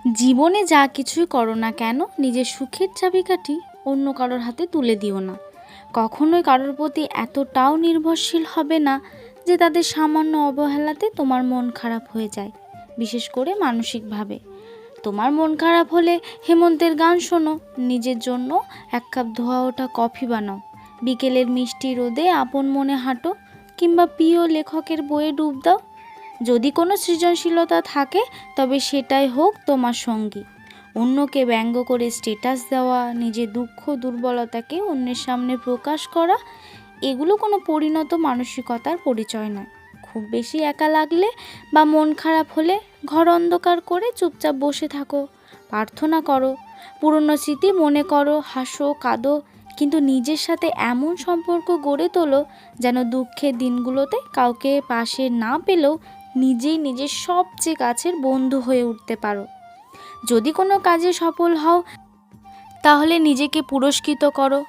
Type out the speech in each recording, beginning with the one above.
জীবনে যা কিছুই করো না কেন নিজের সুখের চাবিকাঠি অন্য কারোর হাতে তুলে দিও না। কখনোই কারোর প্রতি এতটাও নির্ভরশীল হবে না যে তাদের সামান্য অবহেলাতে তোমার মন খারাপ হয়ে যায়, বিশেষ করে মানসিকভাবে। তোমার মন খারাপ হলে হেমন্তের গান শোনো, নিজের জন্য এক কাপ ধোয়া ওঠা কফি বানাও, বিকেলের মিষ্টি রোদে আপন মনে হাঁটো, কিংবা প্রিয় লেখকের বইয়ে ডুব দাও। যদি কোনো সৃজনশীলতা থাকে তবে সেটাই হোক তোমার সঙ্গী। অন্যকে ব্যঙ্গ করে স্ট্যাটাস দেওয়া, নিজের দুঃখ দুর্বলতাকে অন্যের সামনে প্রকাশ করা, এগুলো কোনো পরিণত মানসিকতার পরিচয় নয়। খুব বেশি একা লাগলে বা মন খারাপ হলে ঘর অন্ধকার করে চুপচাপ বসে থাকো, প্রার্থনা করো, পুরনো স্মৃতি মনে করো, হাসো, কাঁদো, কিন্তু নিজের সাথে এমন সম্পর্ক গড়ে তোলো যেন দুঃখের দিনগুলোতে কাউকে পাশে না পেলেও নিজেই নিজের সবচেয়ে কাছের বন্ধু হয়ে উঠতে পারো। যদি কোনো কাজে সফল হও তাহলে নিজেকে পুরস্কৃত করো,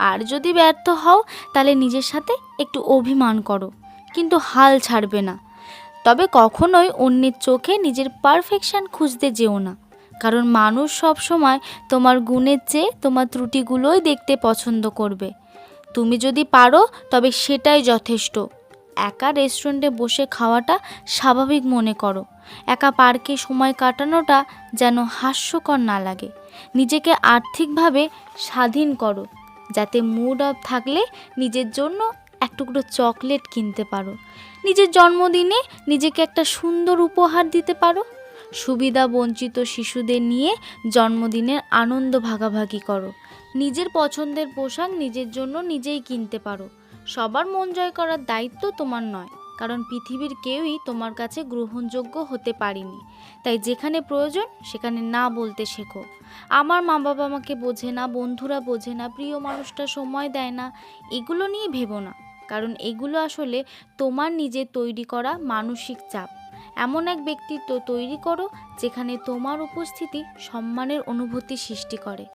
আর যদি ব্যর্থ হও তাহলে নিজের সাথে একটু অভিমান করো, কিন্তু হাল ছাড়বে না। তবে কখনোই অন্যের চোখে নিজের পারফেকশন খুঁজতে যেও না, কারণ মানুষ সব সময় তোমার গুণের চেয়ে তোমার ত্রুটিগুলোই দেখতে পছন্দ করবে। তুমি যদি পারো তবে সেটাই যথেষ্ট। একা রেস্টুরেন্টে বসে খাওয়াটা স্বাভাবিক মনে করো, একা পার্কে সময় কাটানোটা যেন হাস্যকর না লাগে। নিজেকে আর্থিকভাবে স্বাধীন করো, যাতে মুড অফ থাকলে নিজের জন্য এক টুকরো চকলেট কিনতে পারো, নিজের জন্মদিনে নিজেকে একটা সুন্দর উপহার দিতে পারো। সুবিধা বঞ্চিত শিশুদের নিয়ে জন্মদিনের আনন্দ ভাগাভাগি করো। নিজের পছন্দের পোশাক নিজের জন্য নিজেই কিনতে পারো। সবার মন জয় করার দায়িত্ব তোমার নয়, কারণ পৃথিবীর কেউই তোমার কাছে গ্রহণযোগ্য হতে পারেনি। তাই যেখানে প্রয়োজন সেখানে না বলতে শেখো। আমার মা বাবা আমাকে বোঝে না, বন্ধুরা বোঝে না, প্রিয় মানুষটা সময় দেয় না, এগুলো নিয়ে ভেবো না, কারণ এগুলো আসলে তোমার নিজের তৈরি করা মানসিক চাপ। এমন এক ব্যক্তিত্ব তৈরি করো যেখানে তোমার উপস্থিতি সম্মানের অনুভূতি সৃষ্টি করে।